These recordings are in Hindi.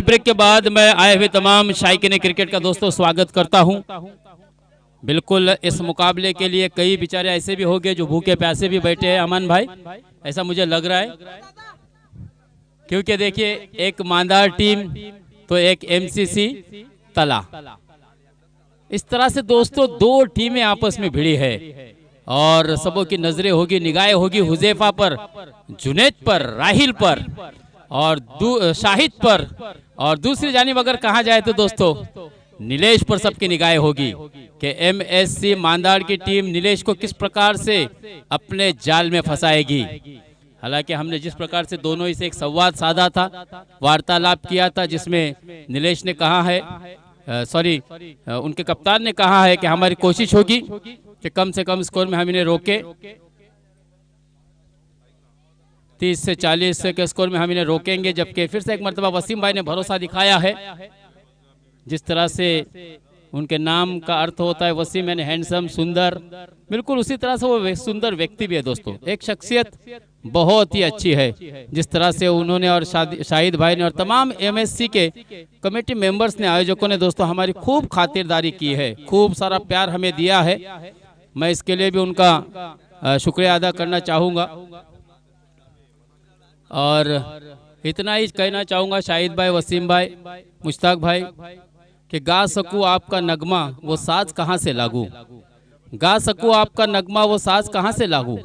ब्रेक के बाद मैं आए हुए तमाम शायकीन क्रिकेट का दोस्तों स्वागत करता हूं। बिल्कुल इस मुकाबले के लिए कई बेचारे ऐसे भी हो गए जो भूखे प्यासे भी बैठे हैं अमन भाई, ऐसा मुझे लग रहा है, क्योंकि देखिए एक मांदार टीम तो एक एमसीसी तला, इस तरह से दोस्तों दो टीमें आपस में भिड़ी है और सबों की नजरें होगी, निगाहें होगी हुजैफा पर, जुनैद पर, राहिल पर और शाहिद पर, और दूसरी जानिब अगर कहा जाए तो दोस्तों नीलेश पर सबकी निगाहें होगी कि एमएससी मांदार की टीम नीलेश को किस प्रकार से अपने जाल में फंसाएगी। हालांकि हमने जिस प्रकार से दोनों ही से एक संवाद साधा था, वार्तालाप किया था, जिसमें नीलेश ने कहा है, उनके कप्तान ने कहा है कि हमारी कोशिश होगी कि कम से कम स्कोर में हम इन्हें रोके, 30 से 40 के स्कोर में हम इन्हें रोकेंगे। जबकि फिर से एक मरतबा वसीम भाई ने भरोसा दिखाया है, जिस तरह से उनके नाम का अर्थ होता है वसीम यानी हैंडसम, सुंदर, बिल्कुल उसी तरह से वो सुंदर व्यक्ति भी है दोस्तों, एक शख्सियत बहुत ही अच्छी है। जिस तरह से उन्होंने और शाहिद भाई ने और तमाम एमएससी के कमेटी मेंबर्स ने, आयोजकों ने दोस्तों हमारी खूब खातिरदारी की है, खूब सारा प्यार हमें दिया है। मैं इसके लिए भी उनका शुक्रिया अदा करना चाहूँगा और इतना ही कहना चाहूँगा शाहिद भाई, वसीम भाई, मुश्ताक भाई कि गा सकूँ आपका नगमा वो साज कहाँ से लागू, गा सकूँ आपका नगमा वो साज कहाँ से लागू,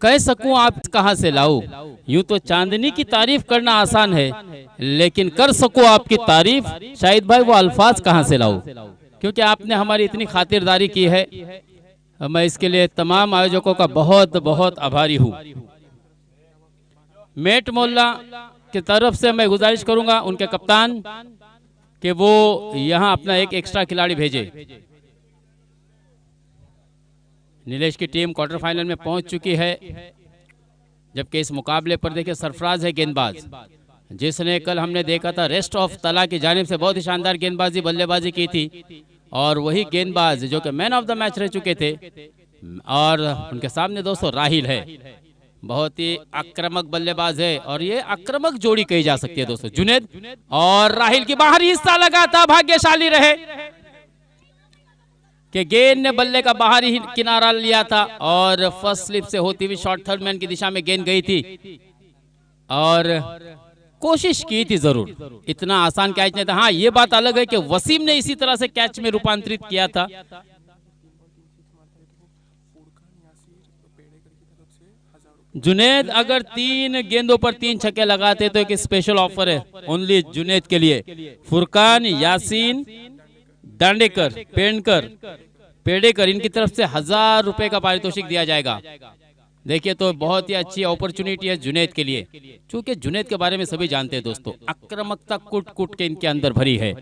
कह सकूँ आप कहाँ से लाऊं। यूं तो चांदनी की तारीफ करना आसान है, लेकिन कर सकूँ आपकी तारीफ शाहिद भाई वो अल्फाज कहाँ से लाऊं, क्योंकि आपने हमारी इतनी खातिरदारी की है। मैं इसके लिए तमाम आयोजकों का बहुत बहुत आभारी हूँ। मेट मोल्ला की तरफ से मैं गुजारिश करूंगा उनके कप्तान कि वो यहां अपना एक एक्स्ट्रा खिलाड़ी भेजे। नीलेश की टीम क्वार्टर फाइनल में पहुंच चुकी है, जबकि इस मुकाबले पर देखिए सरफराज है गेंदबाज, जिसने कल हमने देखा था रेस्ट ऑफ तला की जानिब से बहुत ही शानदार गेंदबाजी बल्लेबाजी की थी, और वही गेंदबाज जो कि मैन ऑफ द मैच रह चुके थे। और उनके सामने दोस्तों राहिल है, बहुत ही आक्रामक बल्लेबाज है, और ये आक्रामक जोड़ी कही जा सकती है दोस्तों। जुनैद और राहिल की बाहरी हिस्सा लगा था, भाग्यशाली रहे कि गेंद ने बल्ले का बाहरी किनारा लिया था और फर्स्ट स्लिप से होती हुई शॉर्ट थर्ड मैन की दिशा में गेंद गई थी, और कोशिश की थी जरूर, इतना आसान कैच नहीं था। हाँ, ये बात अलग है कि वसीम ने इसी तरह से कैच में रूपांतरित किया था। जुनैद अगर 3 गेंदों पर 3 छक्के लगाते तो एक स्पेशल ऑफर है ओनली जुनैद के लिए। फुरकान, यासीन, दांडेकर, पेड़ेकर इनकी तरफ से 1000 रुपए का पारितोषिक दिया जाएगा। देखिए तो बहुत ही अच्छी अपॉर्चुनिटी है जुनैद के लिए, क्योंकि जुनैद के बारे में सभी जानते हैं दोस्तों, आक्रामकता कुट कुट के इनके अंदर भरी है,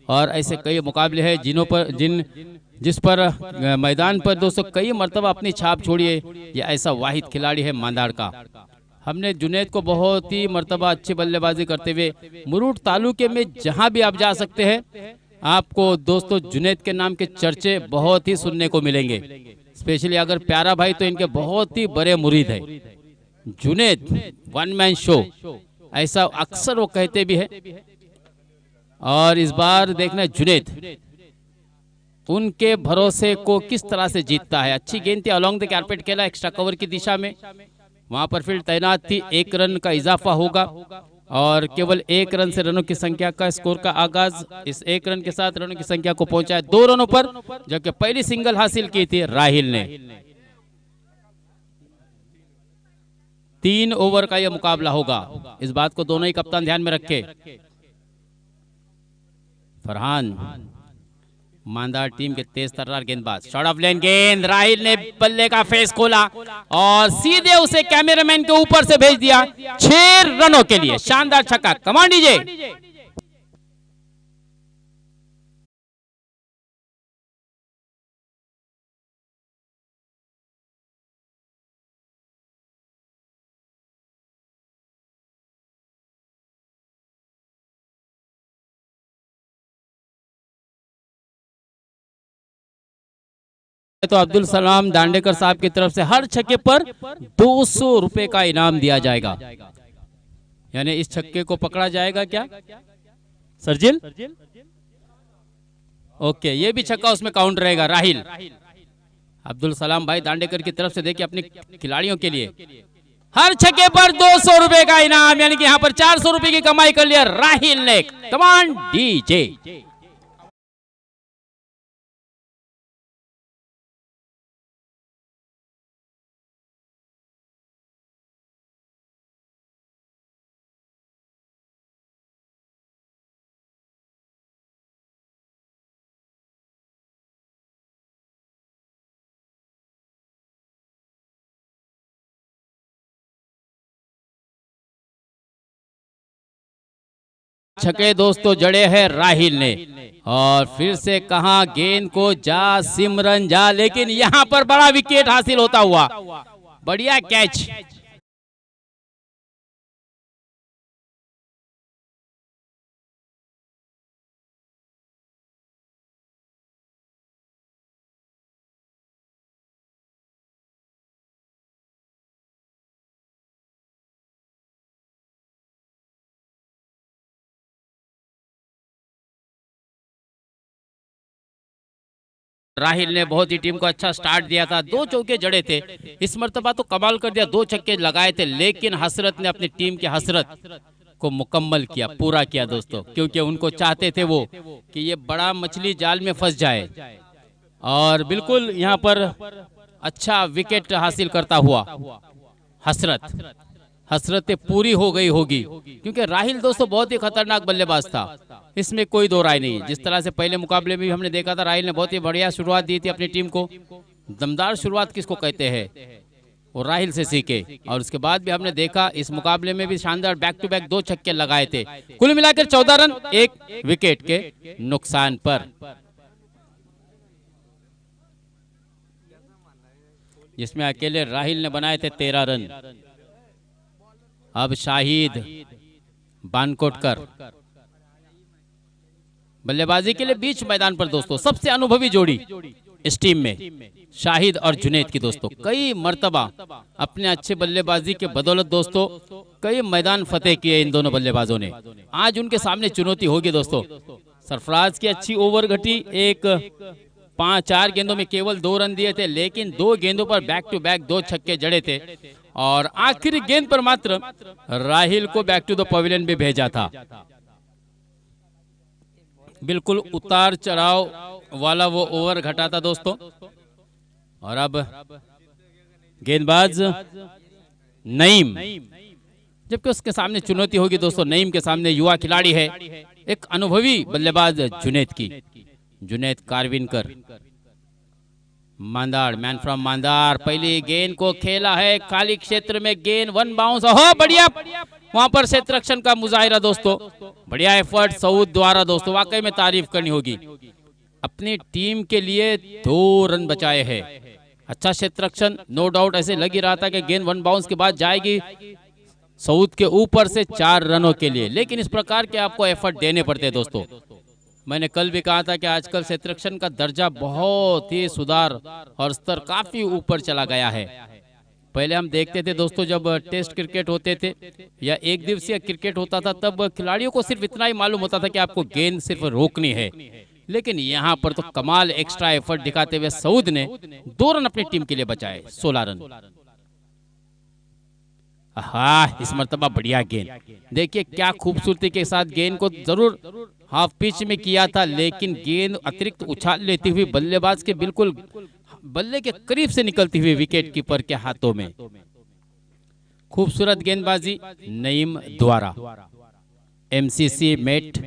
और ऐसे कई मुकाबले हैं जिस पर मैदान पर दोस्तों कई मर्तबा अपनी छाप छोड़ी है। ये ऐसा वाहिद खिलाड़ी है मांदार का। हमने जुनैद को बहुत ही मर्तबा अच्छी बल्लेबाजी करते हुए मुरूट तालुके में जहां भी आप जा सकते हैं, आपको दोस्तों जुनैद के नाम के चर्चे बहुत ही सुनने को मिलेंगे। स्पेशली अगर प्यारा भाई तो इनके बहुत ही बड़े मुरीद है। जुनैद वन मैन शो, ऐसा अक्सर वो कहते भी है, और इस बार देखना जुनैद उनके भरोसे को किस तरह से जीतता है। अच्छी गेंद थी, अलोंग द कारपेट खेला एक्स्ट्रा कवर की दिशा में, वहां पर फील्ड तैनात थी, 1 रन का इजाफा होगा और केवल 1 रन से रनों की संख्या का स्कोर का आगाज इस 1 रन के साथ रनों की संख्या को पहुंचा है 2 रनों पर, जबकि पहली सिंगल हासिल की थी राहिल ने। 3 ओवर का यह मुकाबला होगा, इस बात को दोनों ही कप्तान ध्यान में रखे। फरहान मांदार टीम के तेज तर्रार गेंदबाज, शॉर्ट ऑफ लेन गेंद, राहिल ने बल्ले का फेस खोला और सीधे उसे कैमरामैन के ऊपर से भेज दिया 6 रनों के लिए। शानदार छक्का, कमांड डीजे। तो अब्दुल सलाम दांडेकर साहब की तरफ से हर छक्के पर 200 रुपए का इनाम दिया जाएगा, यानी इस छक्के को पकड़ा जाएगा क्या सरजिल, ओके, ये भी छक्का उसमें काउंट रहेगा। राहिल, अब्दुल सलाम भाई दांडेकर की तरफ से देखिए अपने खिलाड़ियों के लिए हर छक्के पर 200 रुपए का इनाम, यानी कि यहाँ पर 400 रुपए की कमाई कर लिया राहिल ने। कमान डीजे। छक्के दोस्तों जड़े हैं राहिल ने, और फिर से कहा गेंद को जा सिमरन जा, लेकिन यहां पर बड़ा विकेट हासिल होता हुआ, बढ़िया कैच। राहिल ने बहुत ही टीम को अच्छा स्टार्ट दिया था, 2 चौके जड़े थे, इस मर्तबा तो कमाल कर दिया, 2 छक्के लगाए थे, लेकिन हसरत ने अपनी टीम की हसरत को मुकम्मल किया, पूरा किया दोस्तों, क्योंकि उनको चाहते थे वो कि ये बड़ा मछली जाल में फंस जाए, और बिल्कुल यहाँ पर अच्छा विकेट हासिल करता हुआ हसरतें पूरी हो गई होगी, क्योंकि राहिल दोस्तों बहुत ही खतरनाक बल्लेबाज था, इसमें कोई दो राय नहीं। जिस तरह से पहले मुकाबले में भी हमने देखा था, राहिल ने बहुत ही बढ़िया शुरुआत दी थी अपनी टीम को। दमदार शुरुआत किसको कहते हैं, वो राहिल से सीखे, और उसके बाद भी हमने देखा इस मुकाबले में भी शानदार बैक टू बैक 2 छक्के लगाए थे। कुल मिलाकर 14 रन 1 विकेट के नुकसान पर, जिसमें अकेले राहिल ने बनाए थे 13 रन। अब शाहिद बानकोटकर बल्लेबाजी के लिए बीच मैदान पर दोस्तों, सबसे अनुभवी जोड़ी इस टीम में शाहिद और जुनैद की दोस्तों। कई मर्तबा अपने अच्छे बल्लेबाजी के बदौलत दोस्तों कई मैदान फतेह किए इन दोनों बल्लेबाजों ने। आज उनके सामने चुनौती होगी दोस्तों। सरफराज की अच्छी ओवर घटी, 4 गेंदों में केवल 2 रन दिए थे, लेकिन 2 गेंदों पर बैक टू बैक 2 छक्के जड़े थे, और आखिरी गेंद पर मात्र राहिल को बैक टू द पवेलियन भी भेजा था। बिल्कुल उतार चढ़ाव वाला वो ओवर घटा था दोस्तों। और अब गेंदबाज नईम, जबकि उसके सामने चुनौती होगी दोस्तों। नईम के सामने युवा खिलाड़ी है, एक अनुभवी बल्लेबाज जुनैद की, जुनैद कारविनकर, मांदार, मैन फ्रॉम मांदार। पहली गेंद को खेला है खाली क्षेत्र में, गेंद 1 बाउंस हो, बढ़िया वहां पर क्षेत्र रक्षण का मुजाहिरा दोस्तों, बढ़िया एफर्ट सऊद द्वारा दोस्तों, वाकई में तारीफ करनी होगी। अपनी टीम के लिए 2 रन बचाए हैं, अच्छा क्षेत्र रक्षण, नो डाउट। ऐसे लग ही रहा था कि गेंद 1 बाउंस के बाद जाएगी सऊद के ऊपर से 4 रनों के लिए, लेकिन इस प्रकार के आपको एफर्ट देने पड़ते हैं दोस्तों। मैंने कल भी कहा था कि आजकल क्षेत्र रक्षण का दर्जा बहुत ही सुधार और स्तर काफी ऊपर चला गया है। पहले हम देखते थे दोस्तों, जब टेस्ट क्रिकेट होते थे या एक दिवसीय क्रिकेट होता था, तब खिलाड़ियों को सिर्फ इतना ही मालूम होता था कि आपको गेंद सिर्फ रोकनी है, लेकिन यहाँ पर तो कमाल एक्स्ट्रा एफर्ट दिखाते हुए सऊद ने 2 रन अपनी टीम के लिए बचाए, 16 रन। हाँ, इस मर्तबा बढ़िया गेंद, देखिए क्या खूबसूरती के साथ गेंद को जरूर हाफ पिच में किया था, लेकिन गेंद अतिरिक्त उछाल लेती हुई बल्लेबाज के बिल्कुल बल्ले के करीब से निकलती हुई विकेट कीपर के हाथों में। खूबसूरत गेंदबाजी नईम द्वारा। एमसीसी मेट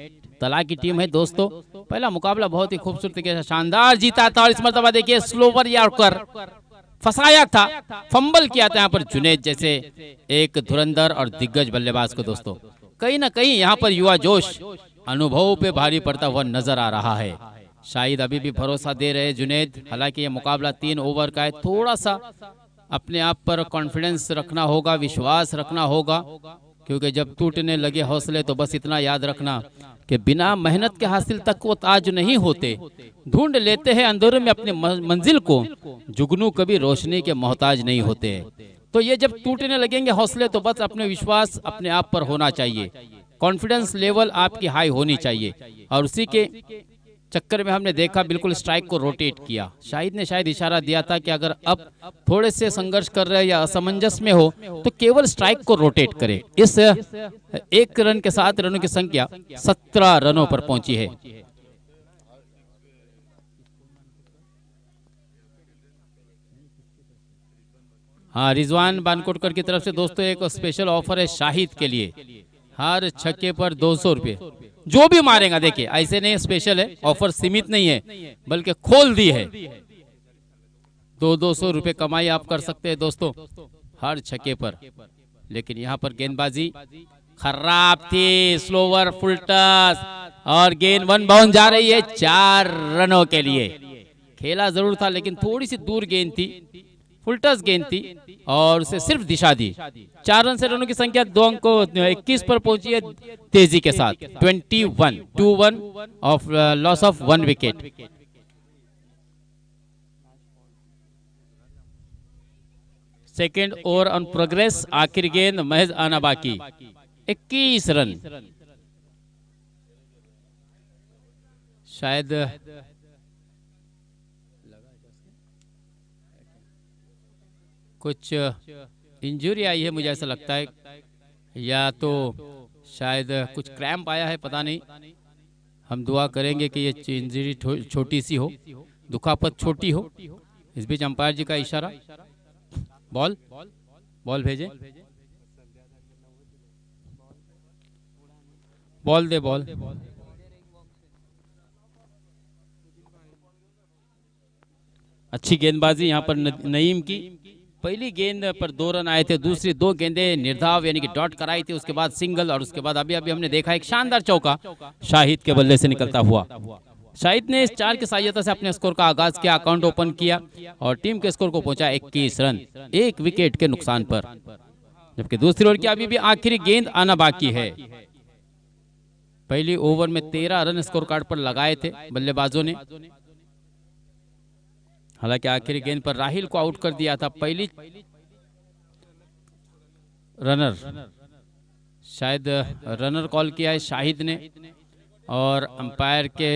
तला की टीम है दोस्तों। पहला मुकाबला बहुत ही खूबसूरती के शानदार जीता था, और इस मर्तबा देखिए स्लोवर यॉर्कर फंसाया था, फंबल किया था यहाँ पर जुनैद जैसे एक धुरंधर और दिग्गज बल्लेबाज को दोस्तों। कहीं ना कहीं यहाँ पर युवा जोश अनुभव पे भारी पड़ता हुआ नजर आ रहा है। शायद अभी भी भरोसा दे रहे जुनैद, हालांकि ये मुकाबला 3 ओवर का है, थोड़ा सा अपने आप पर कॉन्फिडेंस रखना होगा, विश्वास रखना होगा, क्योंकि जब टूटने लगे हौसले तो बस इतना याद रखना कि बिना मेहनत के हासिल तक वो ताज नहीं होते, ढूंढ लेते हैं अंधेरे में अपने मंजिल को, जुगनू कभी रोशनी के मोहताज नहीं होते। तो ये जब टूटने लगेंगे हौसले तो बस अपने विश्वास अपने आप पर होना चाहिए, कॉन्फिडेंस लेवल आपकी हाई होनी चाहिए। और उसी के चक्कर में हमने देखा बिल्कुल स्ट्राइक को रोटेट किया। शाहिद ने शायद इशारा दिया था कि अगर अब थोड़े से संघर्ष कर रहे या असमंजस में हो तो केवल स्ट्राइक को रोटेट करे। इस 1 रन के साथ रनों की संख्या 17 रनों पर पहुंची है। हाँ, रिजवान बानकोटकर की तरफ से दोस्तों एक स्पेशल ऑफर है शाहिद के लिए। हर छक्के पर 200 रुपये जो भी मारेगा। देखिए ऐसे नहीं, स्पेशल है, ऑफर सीमित नहीं है बल्कि खोल दी है। 200 रुपये कमाई आप कर सकते हैं दोस्तों हर छक्के पर। लेकिन यहाँ पर गेंदबाजी खराब थी, स्लोवर फुल टस और गेंद 1 बाउंस जा रही है 4 रनों के लिए। खेला जरूर था लेकिन थोड़ी सी दूर गेंद थी, फुल टस गेंद थी और उसे सिर्फ दिशा दी। 4 रन से रनों की संख्या 2 अंकों 21 पर पहुंची है तेजी के साथ। 21 of loss of 1 wicket. Second over on progress, आखिरी गेंद महज आना बाकी। 21 रन। शायद कुछ इंजरी आई है, मुझे ऐसा लगता है, या तो शायद कुछ क्रैम्प आया है, पता नहीं। हम दुआ करेंगे कि ये इंजरी छोटी सी हो, दुखापत छोटी हो। इस बीच अंपायर जी का इशारा, बॉल भेजे, बॉल दे, बॉल। अच्छी गेंदबाजी यहाँ पर नईम की। पहली गेंद पर 2 रन आए थे, दूसरी 2 गेंदें निर्धाव यानी कि डॉट कराई थी, उसके बाद सिंगल और उसके बाद अभी हमने देखा एक शानदार चौका शाहिद के बल्ले से निकलता हुआ। शाहिद ने इस 4 की सहायता से अपने स्कोर का आगाज किया, अकाउंट ओपन किया और टीम के स्कोर को पहुंचा 21 रन 1 विकेट के नुकसान पर। जबकि दूसरी ओवर की अभी भी आखिरी गेंद आना बाकी है। पहली ओवर में 13 रन स्कोर कार्ड पर लगाए थे बल्लेबाजों ने। हालांकि आखिरी गेंद पर राहिल को आउट कर दिया था। पहली रनर शायद रनर कॉल किया है शाहिद ने और अंपायर के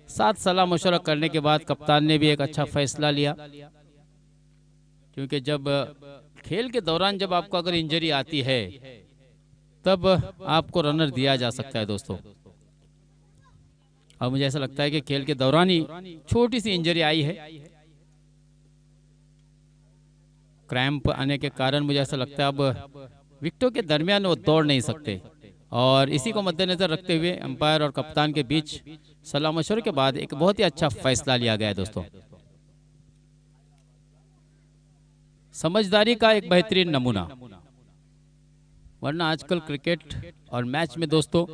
साथ सलाह मशवरा करने के बाद कप्तान ने भी एक अच्छा फैसला लिया। क्योंकि जब खेल के दौरान जब आपको अगर इंजरी आती है तब आपको रनर दिया जा सकता है दोस्तों। और मुझे ऐसा लगता है कि खेल के दौरान ही छोटी सी इंजरी आई है, क्रैम्प आने के कारण। मुझे ऐसा लगता है अब विकेटों के दरमियान वो दौड़ नहीं सकते और इसी को मद्देनजर रखते हुए अंपायर और कप्तान के बीच सलाह मशवरे के बाद एक बहुत ही अच्छा फैसला लिया गया है दोस्तों। समझदारी का एक बेहतरीन नमूना। वरना आजकल क्रिकेट और मैच में दोस्तों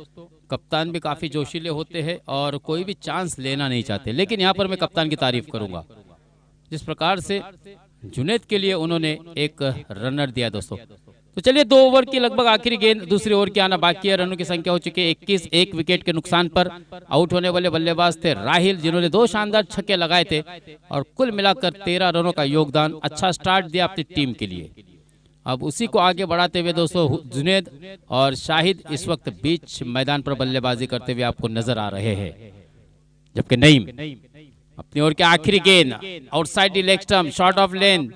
कप्तान भी काफी जोशीले होते हैं और कोई भी चांस लेना नहीं चाहते। लेकिन यहाँ पर मैं कप्तान की तारीफ करूंगा, जिस प्रकार से जुनैद के लिए उन्होंने एक रनर दिया दोस्तों। तो चलिए 2 ओवर की लगभग आखिरी गेंद दूसरी ओवर की आना बाकी है। रनों की संख्या हो चुकी है 21, 1 विकेट के नुकसान पर। आउट होने वाले बल्लेबाज थे राहिल, जिन्होंने 2 शानदार छक्के लगाए थे और कुल मिलाकर 13 रनों का योगदान। अच्छा स्टार्ट दिया अपनी टीम के लिए। अब उसी को आगे बढ़ाते हुए दोस्तों जुनैद और शाहिद इस वक्त बीच मैदान पर बल्लेबाजी करते हुए आपको नजर आ रहे हैं। जबकि नईम अपनी ओर के आखिरी गेंद outside the leg stump, short of length,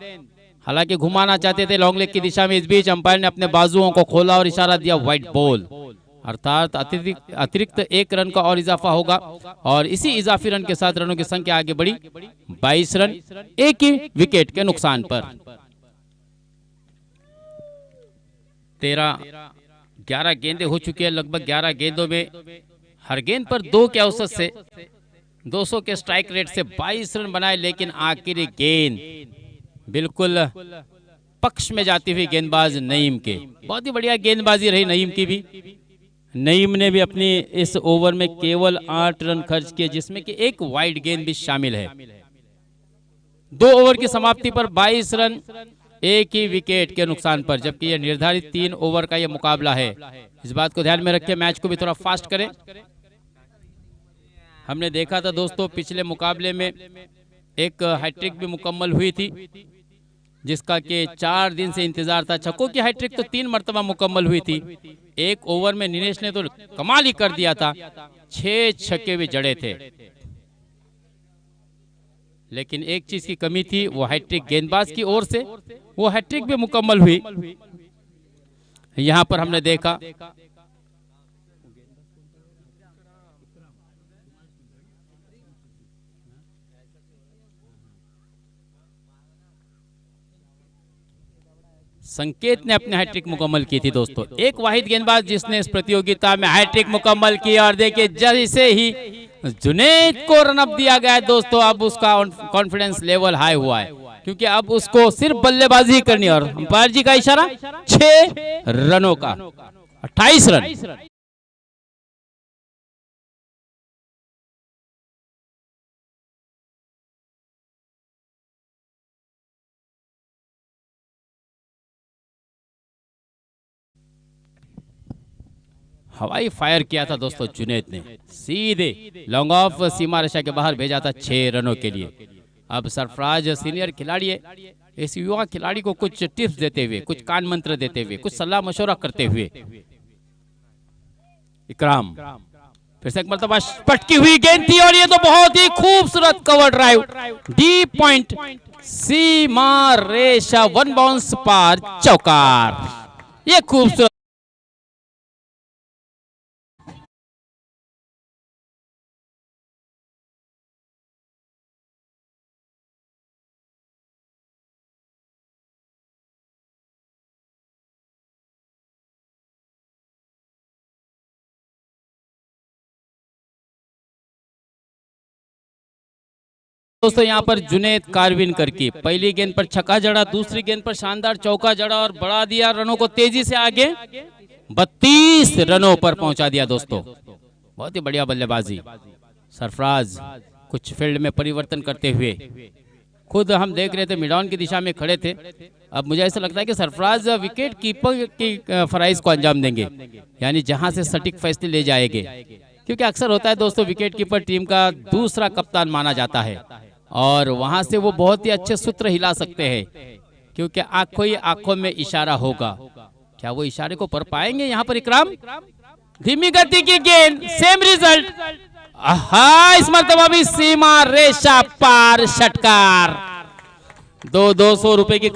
हालांकि घुमाना चाहते थे लॉन्ग लेग की दिशा में। इस बीच अंपायर ने अपने बाजुओं को खोला और इशारा दिया वाइड बॉल, अर्थात अतिरिक्त 1 रन का और इजाफा होगा। और इसी इजाफी रन के साथ रनों की संख्या आगे बढ़ी 22 रन 1 ही विकेट के नुकसान पर। 11 गेंदें हो चुकी है। लगभग 11 गेंदों में हर गेंद पर 2 के औसत से 200 के स्ट्राइक रेट से 22 रन बनाए। लेकिन आखिरी गेंद बिल्कुल पक्ष में जाती हुई गेंदबाज नईम के, बहुत ही बढ़िया गेंदबाजी रही नईम की भी। नईम ने भी अपनी इस ओवर में केवल 8 रन खर्च किए, जिसमें कि 1 वाइड गेंद भी शामिल है। 2 ओवर की समाप्ति पर 22 रन 1 ही विकेट के नुकसान पर। जबकि यह निर्धारित 3 ओवर का यह मुकाबला है। इस बात को ध्यान में रखिए, मैच को भी थोड़ा फास्ट करें। हमने देखा था दोस्तों पिछले मुकाबले में एक हैट्रिक भी मुकम्मल हुई थी, जिसका के 4 दिन से इंतजार था। छक्कों की हैट्रिक तो 3 मरतबा मुकम्मल हुई थी। एक ओवर में निनेश ने तो कमाल ही कर दिया था, 6 छक्के भी जड़े थे। लेकिन एक चीज की कमी थी, वो हैट्रिक गेंदबाज की ओर से, वो हैट्रिक भी मुकम्मल हुई। यहां पर हमने देखा संकेत ने अपने हैट्रिक मुकम्मल की थी दोस्तों। एक वाहिद गेंदबाज जिसने इस प्रतियोगिता में हैट्रिक मुकम्मल की। और देखिए जैसे ही जुनैद को रन अप दिया गया है दोस्तों, अब उसका कॉन्फिडेंस लेवल हाई हुआ है, क्योंकि अब उसको सिर्फ बल्लेबाजी करनी है। और अंपायर जी का इशारा 6 रनों का, 28 रन। हवाई फायर किया था दोस्तों जुनैद ने, सीधे लॉन्ग ऑफ सीमा रेखा के बाहर भेजा था 6 रनों के लिए। अब सरफराज सीनियर खिलाड़ी है, इस युवा खिलाड़ी को कुछ टिप्स देते हुए, कुछ कान मंत्र देते हुए, कुछ सलाह मशवरा करते हुए। इकराम फिर से एक मरतबा पटकी हुई गेंद थी, और ये तो बहुत ही खूबसूरत कवर ड्राइव, डीप पॉइंट, सीमा रेखा, 1 बाउंस पार चौकार। ये खूबसूरत दोस्तों। यहाँ पर जुनैद कारविनकर की पहली गेंद पर छक्का जड़ा, दूसरी गेंद पर शानदार चौका जड़ा और बढ़ा दिया रनों को तेजी से आगे, 32 रनों पर पहुंचा दिया दोस्तों। बहुत ही बढ़िया बल्लेबाजी। सरफराज कुछ फील्ड में परिवर्तन करते हुए, खुद हम देख रहे थे मिडाउन की दिशा में खड़े थे। अब मुझे ऐसा लगता है कि सरफराज विकेट कीपर की फराइज को अंजाम देंगे, यानी जहां से सटीक फैसले ले जाएंगे, क्योंकि अक्सर होता है दोस्तों विकेट कीपर टीम का दूसरा कप्तान माना जाता है, और वहां से वो बहुत ही अच्छे सूत्र हिला सकते हैं, क्योंकि आंखों ही आंखों में इशारा होगा। क्या वो इशारे को पढ़ पाएंगे? यहाँ पर इकराम, धीमी गति की गेंद, सेम रिजल्ट। इस मरतबा भी सीमा रेखा पार षटकार। 200 रुपए की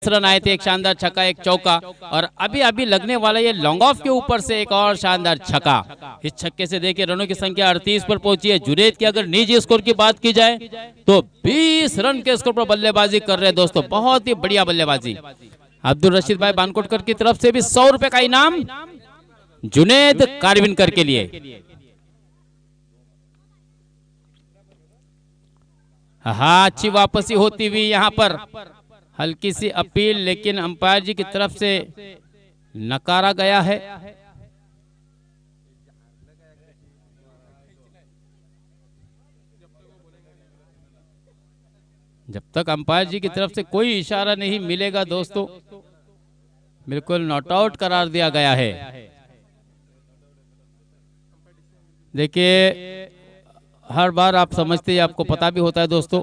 रन आए थे, एक शानदार छक्का, एक चौका, और अभी अभी लगने वाला ये लॉन्ग ऑफ के ऊपर से एक और शानदार छक्का। इस छक्के से देखिए रनों की संख्या 38 पर पहुंची है। जुनैद की अगर निजी स्कोर की बात की जाए तो 20 रन के स्कोर पर बल्लेबाजी कर रहे हैं दोस्तों, बहुत ही बढ़िया बल्लेबाजी। अब्दुल रशीद भाई बानकोटकर की तरफ से भी 100 रुपए का इनाम जुनैद कारविनकर के लिए। हाँ, अच्छी वापसी होती हुई यहाँ पर, हल्की सी अपील, लेकिन अंपायर जी की तरफ से नकारा गया है। जब तक अंपायर जी की तरफ से कोई इशारा नहीं मिलेगा दोस्तों, बिल्कुल नॉट आउट करार दिया गया है। देखिए हर बार आप समझते हैं, आपको पता भी होता है दोस्तों,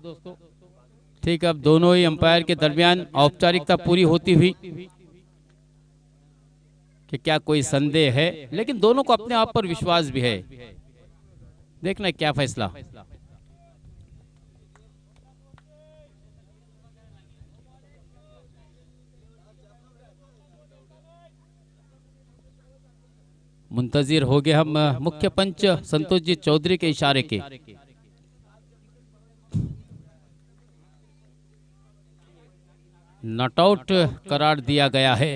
ठीक है। अब दोनों ही अंपायर के दरमियान औपचारिकता पूरी होती हुई कि क्या कोई संदेह है, लेकिन दोनों को अपने आप पर विश्वास भी है। देखना क्या फैसला। मुंतजिर हो गए हम मुख्य पंच संतोष जी चौधरी के इशारे के। नॉट आउट करार दिया गया है।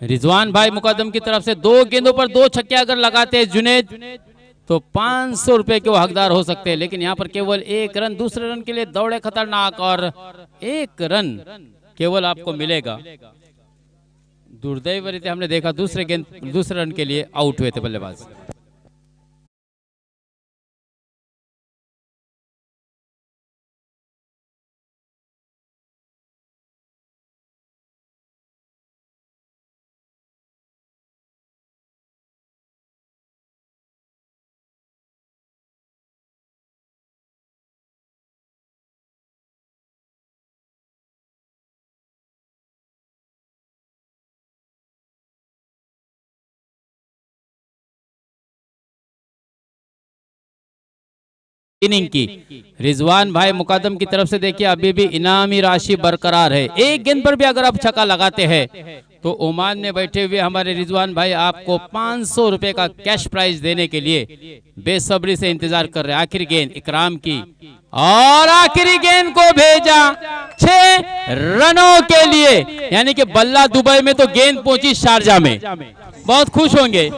रिजवान भाई मुकदम की तरफ से 2 गेंदों पर 2 छक्के अगर लगाते हैं जुनैद तो 500 रुपए के वो हकदार हो सकते हैं, लेकिन यहाँ पर केवल 1 रन, दूसरे रन के लिए दौड़े खतरनाक, और 1 रन केवल आपको मिलेगा। दुर्दैव रीते हमने देखा दूसरे रन के लिए आउट हुए थे बल्लेबाज। इनिंग की। रिजवान भाई मुकादम की तरफ से देखिए अभी भी इनामी राशि बरकरार है। एक गेंद पर भी अगर आप छक्का लगाते हैं तो ओमान में बैठे हुए हमारे रिजवान भाई आपको 500 रुपए का कैश प्राइज देने के लिए बेसब्री से इंतजार कर रहे हैं। आखिरी गेंद इकराम की और आखिरी गेंद को भेजा 6 रनों के लिए, यानी कि बल्ला दुबई में तो गेंद पहुंची शारजा में। बहुत खुश होंगे।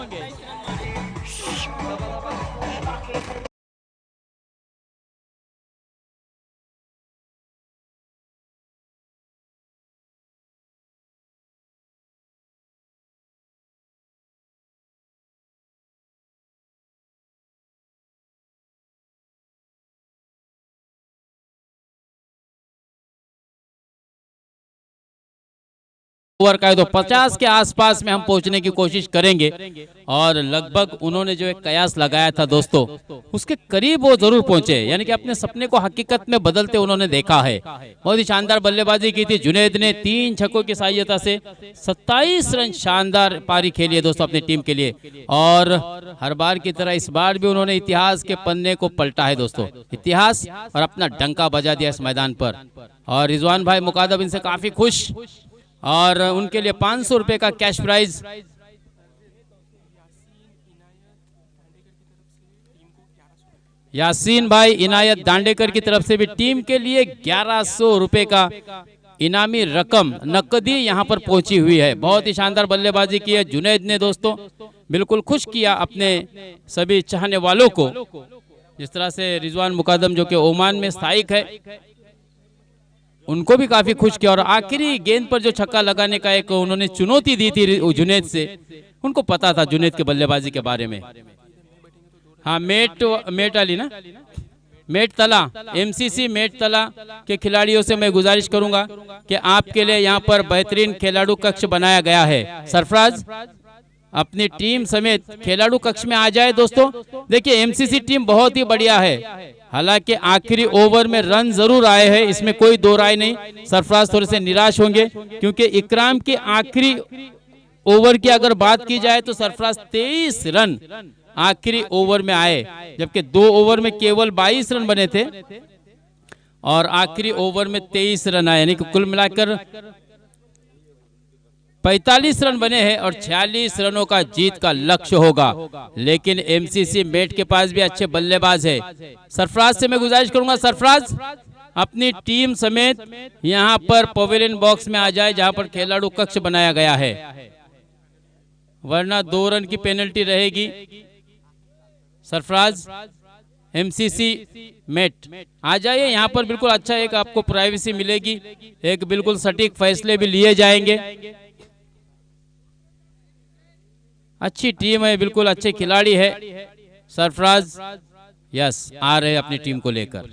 ओवर का है तो 50 के आसपास में हम पहुंचने की कोशिश करेंगे और लगभग उन्होंने जो एक कयास लगाया था दोस्तों उसके करीब वो जरूर पहुंचे, यानी कि अपने सपने को हकीकत में बदलते उन्होंने देखा है। बहुत ही शानदार बल्लेबाजी की थी जुनैद ने। 3 छक्कों की सहायता से 27 रन शानदार पारी खेली है दोस्तों अपनी टीम के लिए, और हर बार की तरह इस बार भी उन्होंने इतिहास के पन्ने को पलटा है दोस्तों, इतिहास, और अपना डंका बजा दिया इस मैदान पर। और रिजवान भाई मुकादम इनसे काफी खुश और उनके लिए 500 रुपए का कैश प्राइज। यासीन भाई इनायत दांडेकर की तरफ से भी टीम के लिए 1100 रुपए का इनामी रकम नकदी यहां पर पहुंची हुई है। बहुत ही शानदार बल्लेबाजी की है जुनैद ने दोस्तों, बिल्कुल खुश किया अपने सभी चाहने वालों को। जिस तरह से रिजवान मुकादम जो कि ओमान में स्थायिक है उनको भी काफी खुश किया, और आखिरी गेंद पर जो छक्का लगाने का एक उन्होंने चुनौती दी थी जुनैद से, उनको पता था जुनैद के बल्लेबाजी के बारे में। हाँ मेट अली ना, मेट तला, एमसीसी मेट तला के खिलाड़ियों से मैं गुजारिश करूंगा कि आपके लिए यहाँ पर बेहतरीन खिलाड़ू कक्ष बनाया गया है। सरफराज अपनी टीम समेत खिलाड़ू कक्ष में आ जाए दोस्तों। देखिए एमसीसी टीम बहुत ही बढ़िया है, हालांकि आखिरी ओवर में रन जरूर आए हैं, इसमें कोई दो राय नहीं। सरफराज थोड़े से निराश होंगे क्योंकि इकराम के आखिरी ओवर की अगर बात की जाए तो सरफराज 23 रन आखिरी ओवर में आए, जबकि 2 ओवर में केवल 22 रन बने थे और आखिरी ओवर में 23 रन आए, यानी कि कुल मिलाकर 45 रन बने हैं और 46 रनों का जीत का लक्ष्य होगा। लेकिन एमसीसी मेट के पास भी अच्छे बल्लेबाज है। सरफराज से मैं गुजारिश करूंगा, सरफराज अपनी टीम समेत यहां पर पवेलियन बॉक्स में आ जाए जहां पर खिलाड़ू कक्ष बनाया गया है, वरना 2 रन की पेनल्टी रहेगी। सरफराज एमसीसी मेट आ जाइए यहाँ पर, बिल्कुल अच्छा एक आपको प्राइवेसी मिलेगी, एक बिल्कुल सटीक फैसले भी लिए जाएंगे। अच्छी टीम है, बिल्कुल अच्छे खिलाड़ी है। सरफराज यस आ रहे अपनी टीम को लेकर,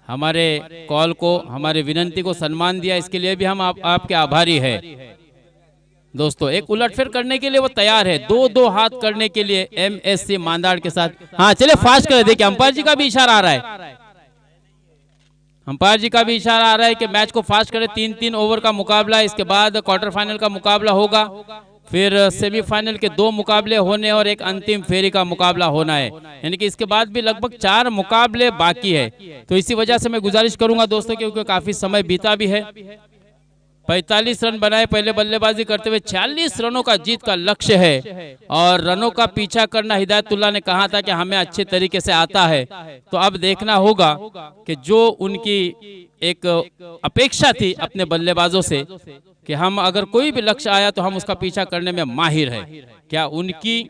हमारे कॉल को, हमारे विनंती को सम्मान दिया, इसके लिए भी हम आपके आभारी है दोस्तों। एक उलटफेर करने के लिए वो तैयार है, 2-2 हाथ करने के लिए एमएससी मांदाड़ के साथ। हाँ चले फास्ट कर, देखिए अंपायर जी का भी इशारा आ रहा है, अंपायर जी का भी इशारा आ रहा है कि मैच को फास्ट करें। 3-3 ओवर का मुकाबला, इसके बाद क्वार्टर फाइनल का मुकाबला होगा, फिर सेमीफाइनल के 2 मुकाबले होने और एक अंतिम फेरी का मुकाबला होना है, यानी कि इसके बाद भी लगभग 4 मुकाबले बाकी है। तो इसी वजह से मैं गुजारिश करूंगा दोस्तों, क्योंकि काफी समय बीता भी है। 45 रन बनाए पहले बल्लेबाजी करते हुए, 46 रनों का जीत का लक्ष्य है और रनों का पीछा करना हिदायतुल्लाह ने कहा था कि हमें अच्छे तरीके से आता है। तो अब देखना होगा कि जो उनकी एक अपेक्षा थी अपने बल्लेबाजों से कि हम अगर कोई भी लक्ष्य आया तो हम उसका पीछा करने में माहिर है, क्या उनकी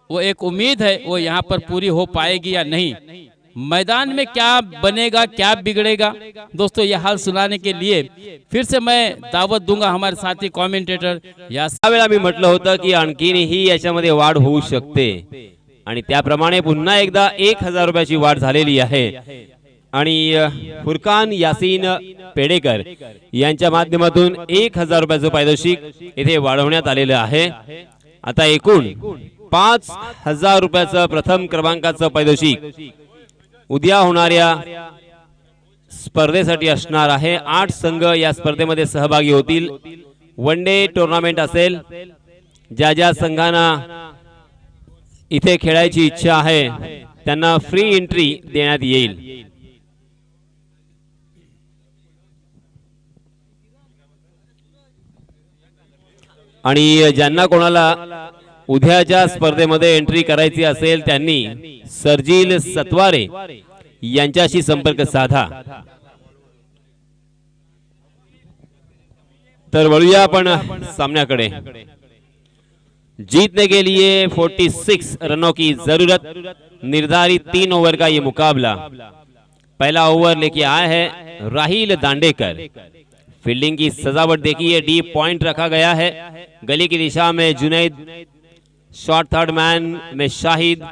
वो एक उम्मीद है वो यहाँ पर पूरी हो पाएगी या नहीं। मैदान में क्या बनेगा, क्या बिगड़ेगा दोस्तों, ये हाल सुनाने के लिए फिर से मैं दावत दूंगा हमारे साथी कॉमेंटेटर। यावेळेला मी म्हटलं होतं की आणखीनही याच्यामध्ये वाढ होऊ शकते आणि त्याप्रमाणे पुन्हा एकदा 1000 रुपयाची वाढ झालेली आहे आणि फुरकान यासीन पेडेकर यांच्या माध्यमातून 1000 रुपयाचं पारितोषिक इथे वाढवण्यात आलेलं आहे। आता एकूण 5000 रुपयाचं प्रथम क्रमांकाचं पारितोषिक उद्या होणाऱ्या स्पर्धेसाठी असणार आहे। 8 संघ या स्पर्धेमध्ये सहभागी होतील। वन डे टूर्नामेंट असेल, ज्या ज्या संघांना इथे खेळायची इच्छा आहे त्यांना फ्री एंट्री देण्यात येईल. आणि ज्यांना कोणाला उद्याच्या स्पर्धेमध्ये एंट्री करायची असेल त्यांनी सर्जिल सत्वारे यांच्याशी संपर्क साधा. तर वळूया आपण सामन्याकडे. जीतने के लिए 46 रनों की जरूरत, निर्धारित 3 ओवर का ये मुकाबला. पहला ओवर लेके आया है राहिल दांडेकर. फील्डिंग की सजावट देखिए, डीप पॉइंट रखा गया है. गली की दिशा में जुनैद, शॉर्ट थर्ड मैन में शाहिद.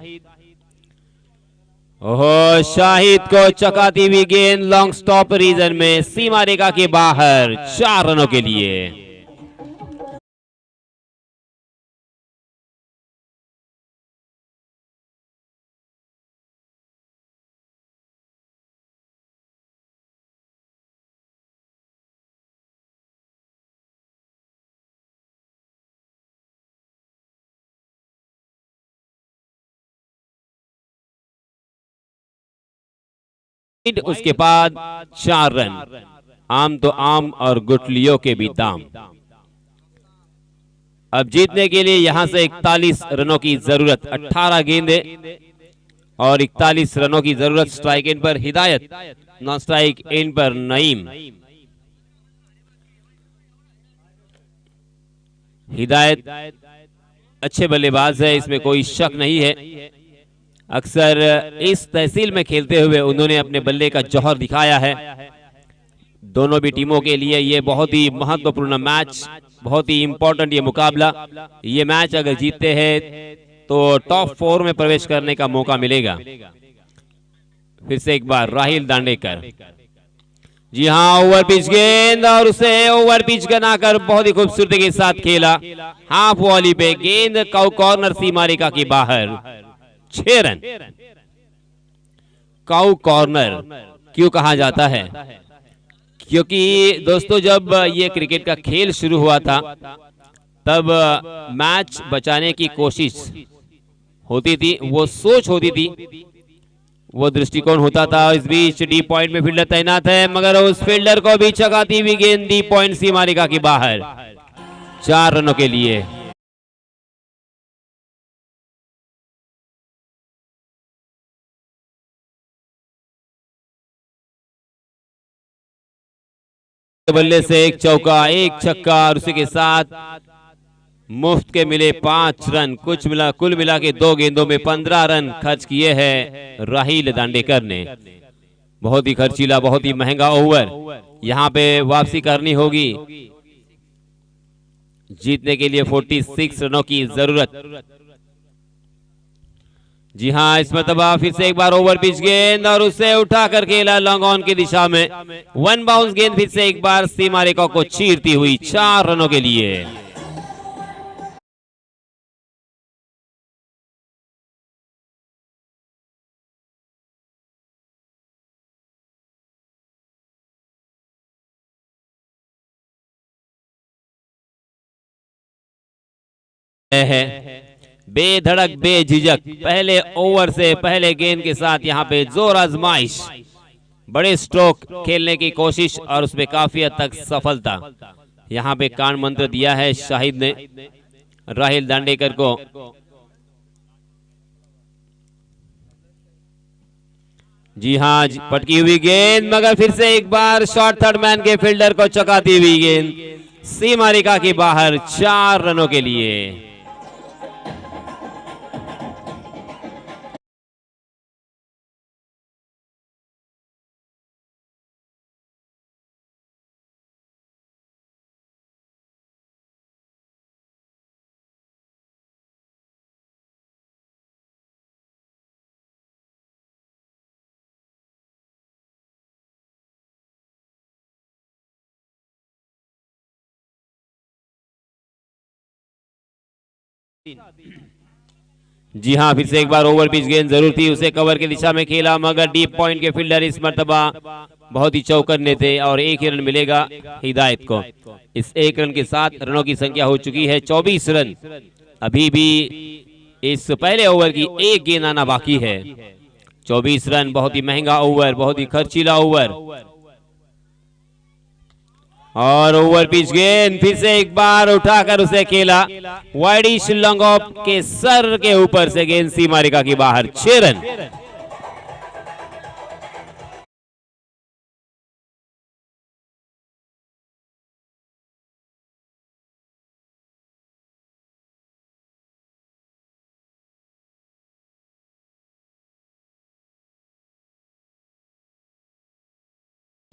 ओहो, शाहिद को चकाती हुई गेंद लॉन्ग स्टॉप रीजन में सीमा रेखा के बाहर 4 रनों के लिए. उसके बाद 4 रन. आम तो आम और गुटलियों के भी दाम. अब जीतने के लिए यहां से 41 रनों की जरूरत. 18 गेंदे और 41 रनों की जरूरत. स्ट्राइक इन पर हिदायत, नॉन स्ट्राइक इन पर नईम. हिदायत अच्छे बल्लेबाज है, इसमें कोई शक नहीं है. अक्सर इस तहसील में खेलते हुए उन्होंने अपने बल्ले का जौहर दिखाया है. दोनों भी टीमों के लिए ये बहुत ही महत्वपूर्ण मैच, बहुत ही इंपॉर्टेंट ये मुकाबला. ये मैच अगर जीतते हैं तो टॉप 4 में प्रवेश करने का मौका मिलेगा. फिर से एक बार राहिल दांडेकर. जी हाँ, ओवर पिच गेंद और उसे ओवर पिच बनाकर बहुत ही खूबसूरती के साथ खेला. हाफ वॉली पे गेंद कॉर्नर सीमा रेखा के बाहर. 6 रन. काउ कॉर्नर क्यों कहा जाता है? क्योंकि दोस्तों जब ये क्रिकेट का खेल शुरू हुआ था तब मैच बचाने की कोशिश होती थी, वो सोच होती थी, वो दृष्टिकोण होता था. इस बीच डी पॉइंट में फील्डर तैनात है, मगर उस फील्डर को भी चकाती हुई गेंद डी पॉइंट सीमा रेखा के बाहर. 4 रनों के लिए. बल्ले से एक चौका, एक छक्का और उसी के साथ मुफ्त के मिले 5 रन. कुल मिला के 2 गेंदों में 15 रन खर्च किए हैं राहिल दांडेकर ने. बहुत ही खर्चीला, बहुत ही महंगा ओवर. यहां पे वापसी करनी होगी. जीतने के लिए 46 रनों की जरूरत. जी हाँ, इस मरतबा फिर से एक बार ओवर पिच गेंद और उसे उठा कर खेला लॉन्ग ऑन की दिशा में. 1 बाउंस गेंद फिर से एक बार सीमा रेखा को चीरती हुई. 4 रनों के लिए. है बेधड़क बेझिझक पहले ओवर से पहले गेंद के साथ यहां पे जोर आजमाइश, बड़े स्ट्रोक खेलने की कोशिश और उसमें काफी हद तक सफलता. यहां पे कान मंत्र दिया है शाहिद ने राहिल दांडेकर को. जी हाँ, पटकी हुई गेंद, मगर फिर से एक बार शॉर्ट थर्ड मैन के फील्डर को चकाती हुई गेंद सीमा रेखा के बाहर. 4 रनों के लिए. जी हाँ, फिर से एक बार ओवर पिच गेंद जरूर थी, उसे कवर की दिशा में खेला, मगर डीप पॉइंट के फील्डर इस मर्तबा बहुत ही चौकन्ने थे और 1 ही रन मिलेगा हिदायत को. इस 1 रन के साथ रनों की संख्या हो चुकी है 24 रन. अभी भी इस पहले ओवर की 1 गेंद आना बाकी है. 24 रन, बहुत ही महंगा ओवर, बहुत ही खर्चीला ओवर। और ओवर पिच गेंद फिर से एक बार उठाकर उसे खेला, वाइडिश लॉन्ग ऑफ के सर के ऊपर से गेंद सीमा रेखा के बाहर, 6 रन।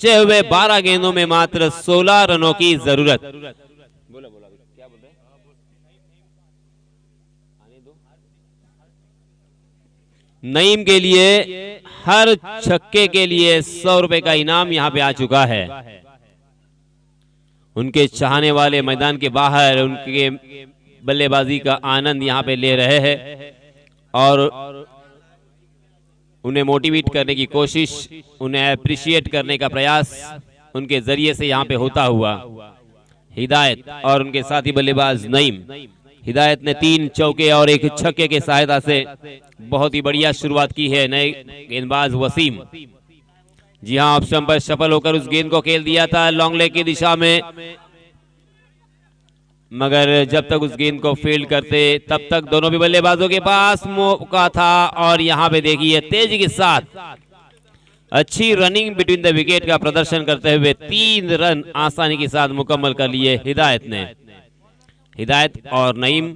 हुए 12 गेंदों में मात्र 16 रनों की जरूरत। बोला बोला क्या बोल रहे? नईम के लिए हर छक्के के लिए 100 रुपए का इनाम यहां पे आ चुका है। उनके चाहने वाले मैदान के बाहर उनके बल्लेबाजी का आनंद यहां पे ले रहे हैं और उन्हें मोटिवेट करने की कोशिश, उन्हें अप्रिशिएट करने का प्रयास उनके जरिए से यहाँ पे होता हुआ हिदायत और उनके साथी बल्लेबाज नईम। हिदायत ने 3 चौके और 1 छक्के के सहायता से बहुत ही बढ़िया शुरुआत की है। नए गेंदबाज वसीम, जी हाँ, ऑप्शन पर सफल होकर उस गेंद को खेल दिया था लॉन्ग लेग की दिशा में, मगर जब तक उस गेंद को फील्ड करते तब तक दोनों भी बल्लेबाजों के पास मौका था। और यहां पे देखिए तेजी के साथ अच्छी रनिंग बिटवीन द विकेट का प्रदर्शन करते हुए 3 रन आसानी के साथ मुकम्मल कर लिए हिदायत ने। हिदायत और नईम,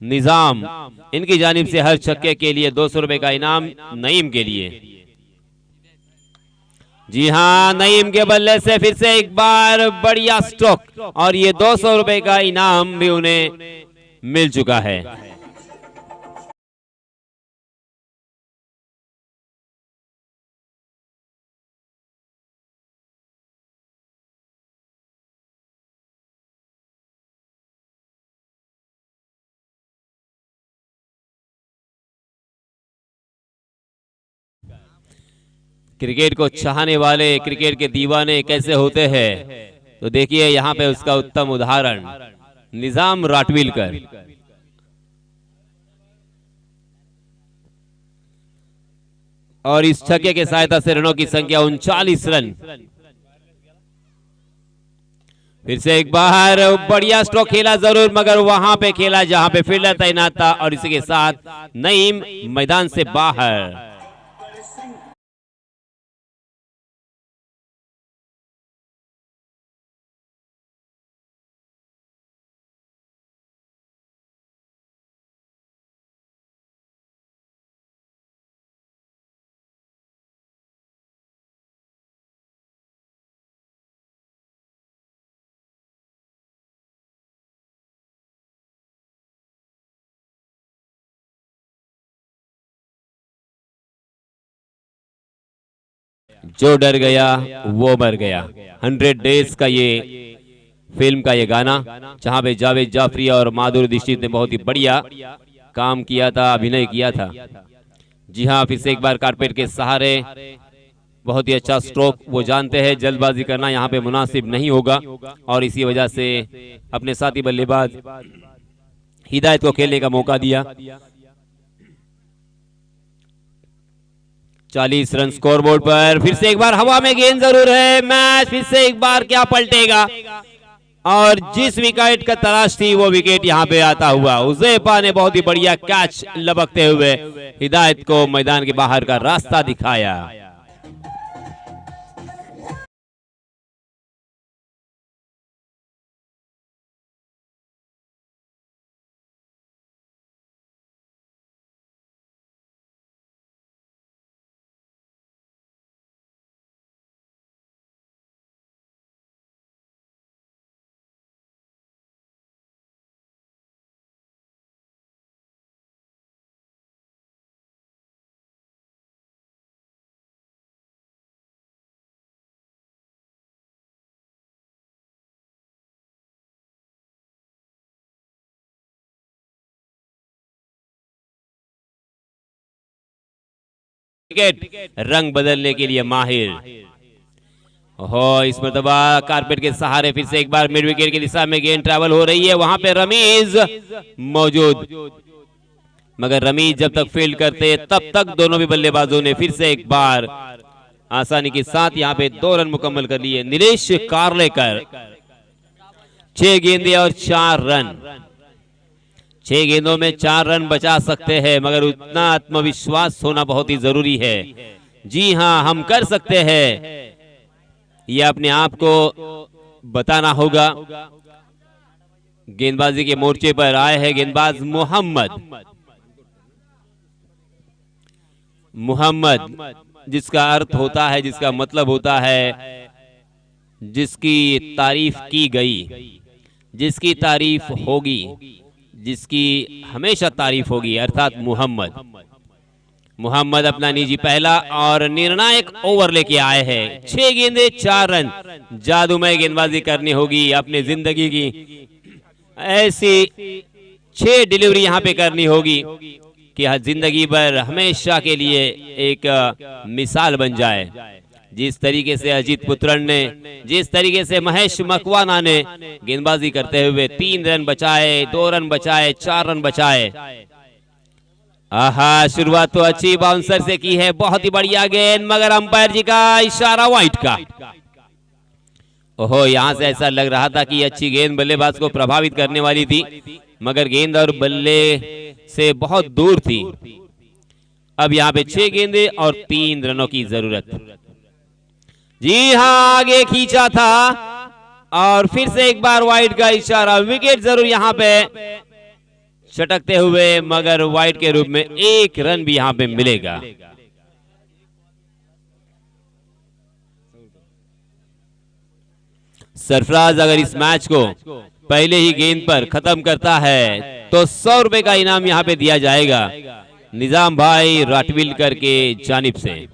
निजाम, इनकी जानिब से हर छक्के के लिए 200 रुपए का इनाम नईम के लिए। जी हाँ, नईम के बल्ले से फिर से एक बार बढ़िया स्ट्रोक और ये 200 रुपए का इनाम भी उन्हें मिल चुका है। क्रिकेट को चाहने वाले, क्रिकेट के दीवाने कैसे होते हैं, तो देखिए यहाँ पे उसका उत्तम उदाहरण निजाम राटविलकर। और इस छक्के के सहायता से रनों की संख्या 39 रन। फिर से एक बार बढ़िया स्ट्रोक खेला जरूर, मगर वहां पे खेला जहां पे फील्डर तैनात था और इसी के साथ नईम मैदान से बाहर। जो डर गया वो मर गया, 100 डेज का ये फिल्म का ये गाना, जहां पे जावेद जाफरी और माधुरी दीक्षित ने बहुत ही बढ़िया काम किया था, अभिनय किया था। जी हाँ, फिर से एक बार कारपेट के सहारे बहुत ही अच्छा स्ट्रोक। वो जानते हैं जल्दबाजी करना यहाँ पे मुनासिब नहीं होगा और इसी वजह से अपने साथी बल्लेबाज हिदायत को खेलने का मौका दिया। 40 रन स्कोरबोर्ड पर। फिर से एक बार हवा में गेंद जरूर है, मैच फिर से एक बार क्या पलटेगा, और जिस विकेट का तलाश थी वो विकेट यहां पे आता हुआ। उज़ैफा ने बहुत ही बढ़िया कैच लपकते हुए हिदायत को मैदान के बाहर का रास्ता दिखाया। क्रिकेट रंग बदलने के लिए माहिर हो। इस मरतबा कारपेट के सहारे फिर से एक बार मिड विकेट की दिशा में गेंद ट्रैवल हो रही है, वहां पे रमीज मौजूद। मगर रमीज जब तक फील्ड करते तब तक दोनों भी बल्लेबाजों ने फिर से एक बार आसानी के साथ यहाँ पे 2 रन मुकम्मल कर लिए। नीलेश कार्लेकर 6 गेंदे और 4 रन। 6 गेंदों में 4 रन बचा सकते हैं, मगर उतना आत्मविश्वास होना बहुत ही जरूरी है। जी हाँ, हम कर सकते हैं, ये अपने आप को बताना होगा। गेंदबाजी के मोर्चे पर आए हैं गेंदबाज मोहम्मद, जिसका अर्थ होता है, जिसका मतलब होता है जिसकी तारीफ की गई, जिसकी तारीफ होगी, जिसकी हमेशा तारीफ होगी, अर्थात मोहम्मद अपना निजी पहला और निर्णायक ओवर लेके आए हैं। 6 गेंदे 4 रन। जादूमय गेंदबाजी करनी होगी अपनी जिंदगी की, ऐसी 6 डिलीवरी यहाँ पे करनी होगी कि जिंदगी भर हमेशा के लिए एक मिसाल बन जाए। जिस तरीके से अजीत पुत्रन ने, जिस तरीके से महेश मकवाना ने गेंदबाजी करते हुए 3 रन बचाए, 2 रन बचाए, 4 रन बचाए। आहा, शुरुआत तो अच्छी बाउंसर से की है, बहुत ही बढ़िया गेंद, मगर अंपायर जी का इशारा वाइड का। ओहो, यहां से ऐसा लग रहा था कि अच्छी गेंद बल्लेबाज को प्रभावित करने वाली थी, मगर गेंद और बल्ले से बहुत दूर थी। अब यहाँ पे 6 गेंदे और 3 रनों की जरूरत। जी हाँ, आगे खींचा था और फिर से एक बार वाइड का इशारा। विकेट जरूर यहाँ पे छटकते हुए, मगर वाइड के रूप में 1 रन भी यहाँ पे मिलेगा। सरफराज अगर इस मैच को पहले ही गेंद पर खत्म करता है तो 100 रुपए का इनाम यहाँ पे दिया जाएगा निजाम भाई राटविलकर के जानिब से।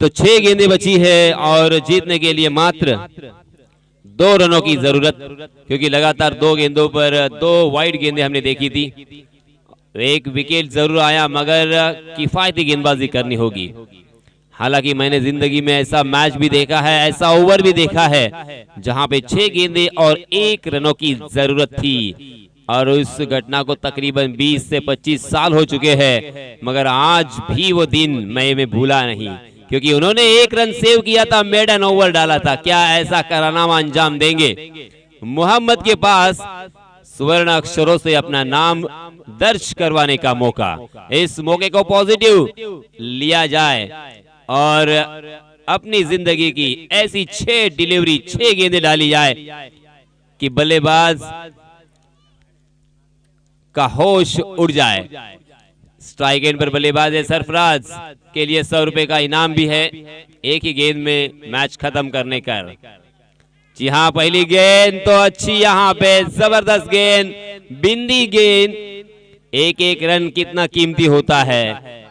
तो 6 गेंदें बची है और जीतने के लिए मात्र 2 रनों की जरूरत, क्योंकि लगातार 2 गेंदों पर 2 वाइड गेंदें हमने देखी थी। 1 विकेट जरूर आया, मगर किफायती गेंदबाजी करनी होगी। हालांकि मैंने जिंदगी में ऐसा मैच भी देखा है, ऐसा ओवर भी देखा है जहां पे 6 गेंदें और 1 रनों की जरूरत थी, और उस घटना को तकरीबन 20 से 25 साल हो चुके हैं, मगर आज भी वो दिन मैं भूला नहीं, क्योंकि उन्होंने 1 रन सेव किया था, मेडन ओवर डाला था। क्या ऐसा कारनामा अंजाम देंगे? मोहम्मद के पास स्वर्ण अक्षरों से अपना नाम दर्ज करवाने का मौका। इस मौके को पॉजिटिव लिया जाए और अपनी जिंदगी की ऐसी 6 डिलीवरी, 6 गेंदें डाली जाए कि बल्लेबाज का होश उड़ जाए। स्ट्राइक एंड पर बल्लेबाज है सरफराज, के लिए 100 रुपए का इनाम भी है 1 ही गेंद में मैच खत्म करने का। जी हाँ, पहली गेंद तो अच्छी, यहाँ पे जबरदस्त गेंद, बिंदी गेंद। 1-1 रन कितना कीमती होता है,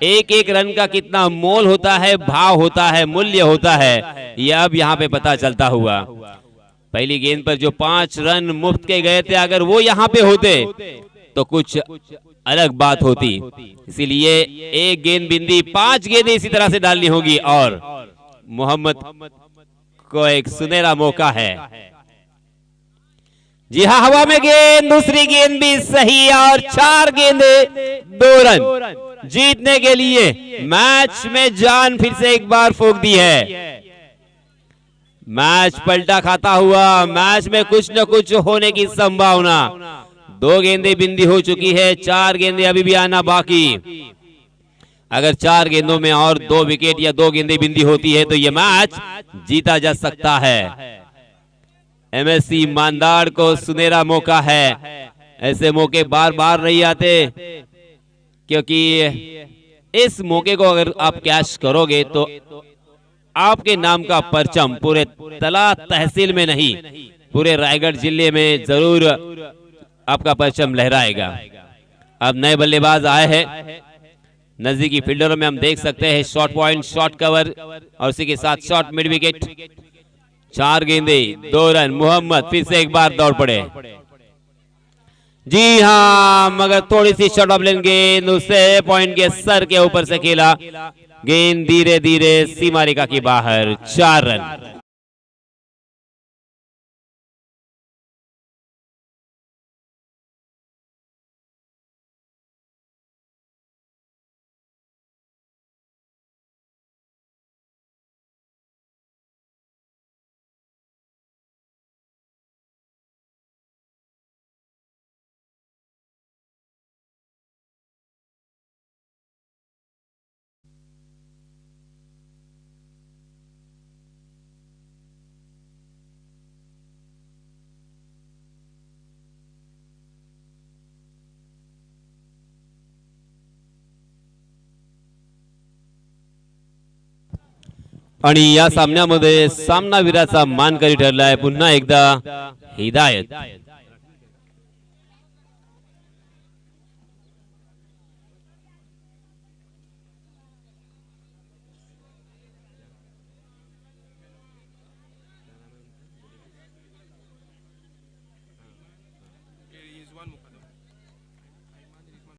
1-1 रन का कितना मोल होता है, भाव होता है, मूल्य होता है, यह अब यहाँ पे पता चलता हुआ। पहली गेंद पर जो 5 रन मुफ्त के गए थे, अगर वो यहाँ पे होते तो कुछ अलग बात होती। इसीलिए 1 गेंद बिंदी, 5 गेंदें इसी तरह से डालनी होगी और मोहम्मद को एक सुनहरा मौका है। जी हाँ, हवा में गेंद, दूसरी गेंद भी सही और 4 गेंदे 2 रन। जीतने के लिए मैच में जान फिर से एक बार फूंक दी है। मैच पलटा खाता हुआ, मैच में कुछ न कुछ होने की संभावना। 2 गेंदें बिंदी हो चुकी है, 4 गेंदें अभी भी आना बाकी। अगर 4 गेंदों में और 2 विकेट या 2 गेंदें बिंदी होती है तो यह मैच जीता जा सकता है। एमएससी मानदाड़ को सुनहरा मौका है। ऐसे मौके बार बार नहीं आते, क्योंकि इस मौके को अगर आप कैश करोगे तो आपके नाम का परचम पूरे तला तहसील में नहीं, पूरे रायगढ़ जिले में जरूर आपका परचम लहराएगा। अब नए बल्लेबाज आए हैं, नजदीकी फील्डरों में हम देख सकते हैं शॉर्ट पॉइंट, शॉर्ट कवर और उसी के साथ शॉर्ट मिड विकेट। 4 गेंदे 2 रन। मोहम्मद फिर से एक बार दौड़ पड़े। जी हाँ, मगर थोड़ी सी शॉर्ट ऑफ लेन गेंद, उसे पॉइंट के सर के ऊपर से खेला। गेंद धीरे धीरे सीमा रेखा के बाहर। 4 रन। आणि या सामन्यामध्ये सामनावीराचा मानकरी ठरलाय पुन्हा एकदा हिदायत।